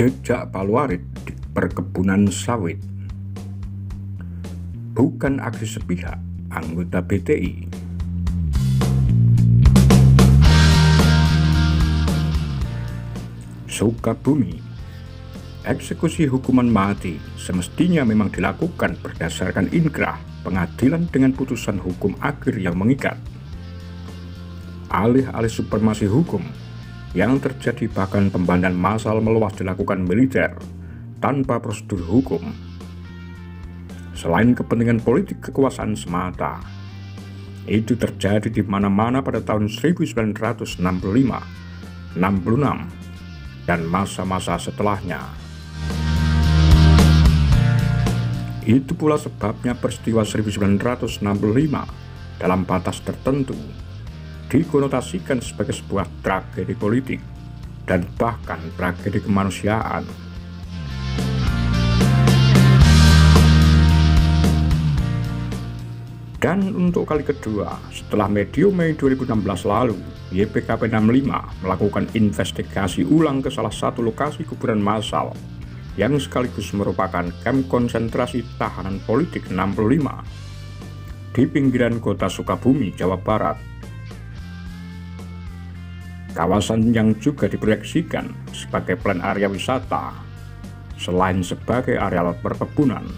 Jejak Paluarit di perkebunan sawit. Bukan aksi sepihak anggota BTI. Sukabumi. Eksekusi hukuman mati semestinya memang dilakukan berdasarkan inkrah pengadilan dengan putusan hukum akhir yang mengikat. Alih-alih supremasi hukum yang terjadi, bahkan pembandahan massal meluas dilakukan militer tanpa prosedur hukum. Selain kepentingan politik kekuasaan semata, itu terjadi di mana-mana pada tahun 1965, 66, dan masa-masa setelahnya. Itu pula sebabnya peristiwa 1965 dalam batas tertentu dikonotasikan sebagai sebuah tragedi politik dan bahkan tragedi kemanusiaan. Dan untuk kali kedua setelah medio Mei 2016 lalu, YPKP 65 melakukan investigasi ulang ke salah satu lokasi kuburan massal yang sekaligus merupakan kamp konsentrasi tahanan politik 65 di pinggiran kota Sukabumi, Jawa Barat. Kawasan yang juga diproyeksikan sebagai plan area wisata selain sebagai areal perkebunan.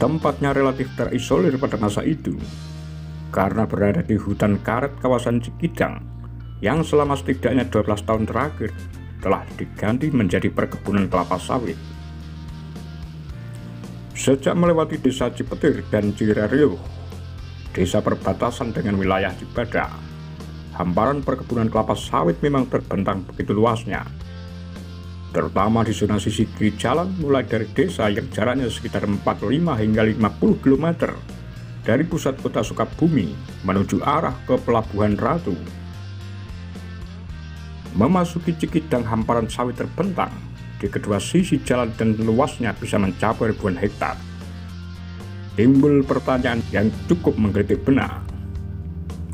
Tempatnya relatif terisolir pada masa itu karena berada di hutan karet kawasan Cikidang yang selama setidaknya 12 tahun terakhir telah diganti menjadi perkebunan kelapa sawit. Sejak melewati desa Cipetir dan Cirariuh, desa perbatasan dengan wilayah Cibada, hamparan perkebunan kelapa sawit memang terbentang begitu luasnya, terutama di zona sisi kiri jalan mulai dari desa yang jaraknya sekitar 45 hingga 50 km dari pusat kota Sukabumi menuju arah ke Pelabuhan Ratu. Memasuki Cikidang, hamparan sawit terbentang di kedua sisi jalan dan luasnya bisa mencapai ribuan hektar. Timbul pertanyaan yang cukup menggelitik benak.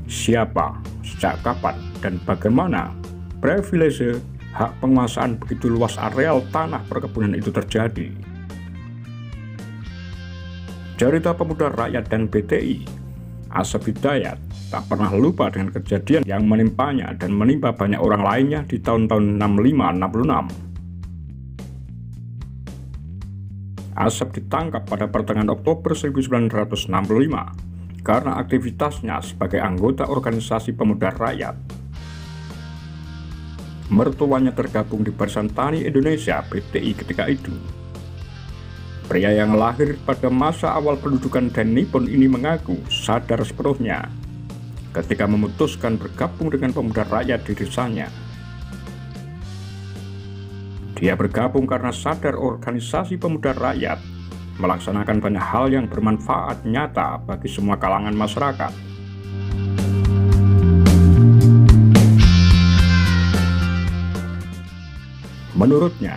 Siapa, sejak kapan, dan bagaimana privilege hak penguasaan begitu luas areal tanah perkebunan itu terjadi? Cerita pemuda rakyat dan BTI, Asep Hidayat, tak pernah lupa dengan kejadian yang menimpanya dan menimpa banyak orang lainnya di tahun-tahun 65-66. Asep ditangkap pada pertengahan Oktober 1965 karena aktivitasnya sebagai anggota organisasi pemuda rakyat. Mertuanya tergabung di Barisan Tani Indonesia (BTI) ketika itu. Pria yang lahir pada masa awal pendudukan dan Nippon ini mengaku sadar sepenuhnya ketika memutuskan bergabung dengan pemuda rakyat di desanya. Dia bergabung karena sadar organisasi pemuda rakyat melaksanakan banyak hal yang bermanfaat nyata bagi semua kalangan masyarakat. Menurutnya,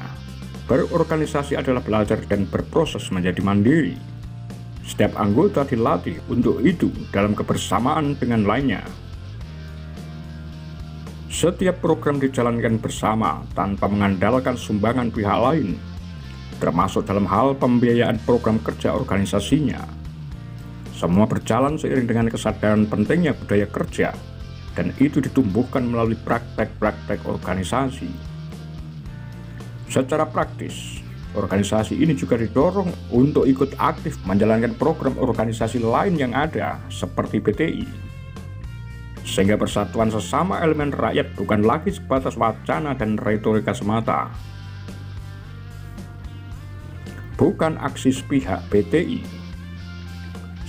berorganisasi adalah belajar dan berproses menjadi mandiri. Setiap anggota dilatih untuk itu dalam kebersamaan dengan lainnya. Setiap program dijalankan bersama tanpa mengandalkan sumbangan pihak lain, termasuk dalam hal pembiayaan program kerja organisasinya. Semua berjalan seiring dengan kesadaran pentingnya budaya kerja, dan itu ditumbuhkan melalui praktek-praktek organisasi. Secara praktis, organisasi ini juga didorong untuk ikut aktif menjalankan program organisasi lain yang ada, seperti BTI. Sehingga persatuan sesama elemen rakyat bukan lagi sebatas wacana dan retorika semata. Bukan aksi sepihak BTI.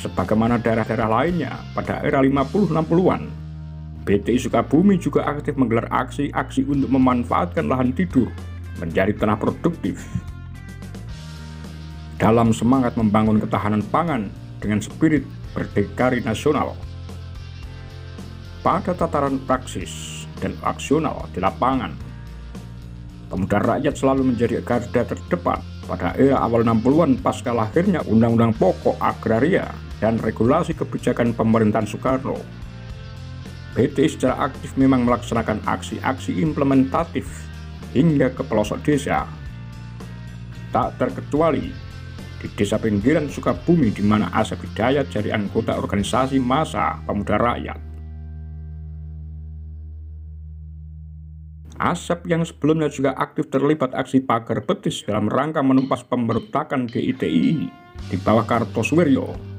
Sebagaimana daerah-daerah lainnya pada era 50-60-an, BTI Sukabumi juga aktif menggelar aksi-aksi untuk memanfaatkan lahan tidur menjadi tanah produktif. Dalam semangat membangun ketahanan pangan dengan spirit berdikari nasional. Pada tataran praksis dan aksional di lapangan, pemuda rakyat selalu menjadi garda terdepan pada era awal 60-an pasca lahirnya Undang-Undang Pokok Agraria dan regulasi kebijakan pemerintahan Soekarno. BTI secara aktif memang melaksanakan aksi-aksi implementatif hingga ke pelosok desa. Tak terkecuali di desa pinggiran Sukabumi di mana Asep Hidayat jadi anggota organisasi Massa Pemuda Rakyat. Asep yang sebelumnya juga aktif terlibat aksi pagar betis dalam rangka menumpas pemberontakan GITI di bawah Kartosuwiryo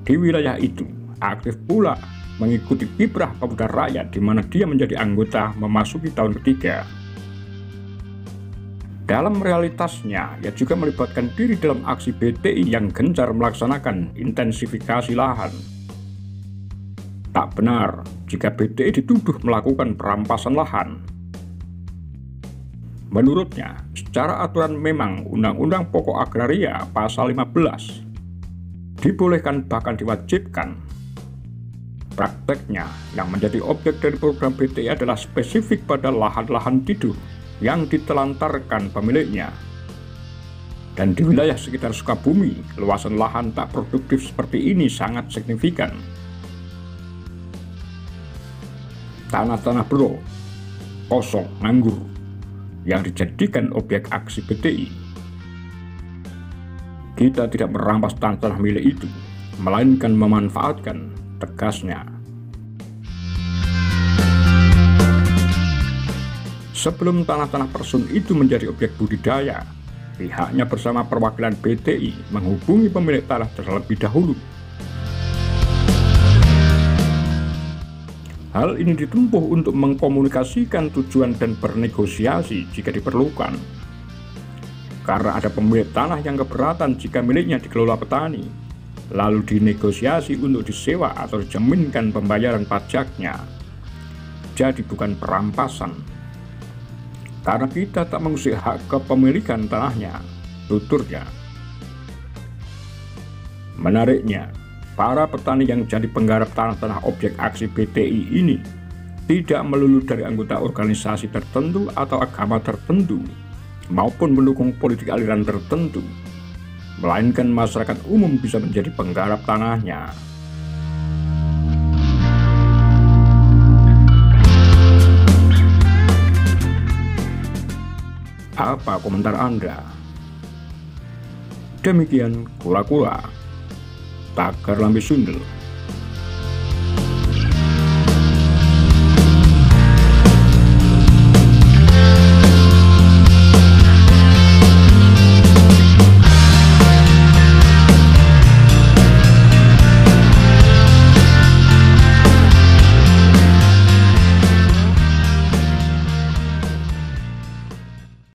di wilayah itu, aktif pula mengikuti kiprah Pemuda Rakyat di mana dia menjadi anggota memasuki tahun ketiga. Dalam realitasnya, ia juga melibatkan diri dalam aksi BTI yang gencar melaksanakan intensifikasi lahan. Tak benar jika BTI dituduh melakukan perampasan lahan. Menurutnya, secara aturan memang Undang-Undang Pokok Agraria Pasal 15 dibolehkan bahkan diwajibkan. Prakteknya, yang menjadi objek dari program BTI adalah spesifik pada lahan-lahan tidur yang ditelantarkan pemiliknya. Dan di wilayah sekitar Sukabumi, luasan lahan tak produktif seperti ini sangat signifikan. Tanah-tanah bro, kosong, nganggur, yang dijadikan objek aksi BTI. Kita tidak merampas tanah milik itu, melainkan memanfaatkan, tegasnya. Sebelum tanah-tanah Persun itu menjadi objek budidaya, pihaknya bersama perwakilan BTI menghubungi pemilik tanah terlebih dahulu. Hal ini ditempuh untuk mengkomunikasikan tujuan dan bernegosiasi jika diperlukan. Karena ada pemilik tanah yang keberatan jika miliknya dikelola petani, lalu dinegosiasi untuk disewa atau dijaminkan pembayaran pajaknya. Jadi bukan perampasan. Karena kita tak mengusik hak kepemilikan tanahnya, tuturnya. Menariknya, para petani yang jadi penggarap tanah-tanah objek aksi BTI ini tidak melulu dari anggota organisasi tertentu atau agama tertentu, maupun mendukung politik aliran tertentu, melainkan masyarakat umum bisa menjadi penggarap tanahnya. Apa komentar Anda? Demikian Kula-Kula, Tagar Lambe Sundel.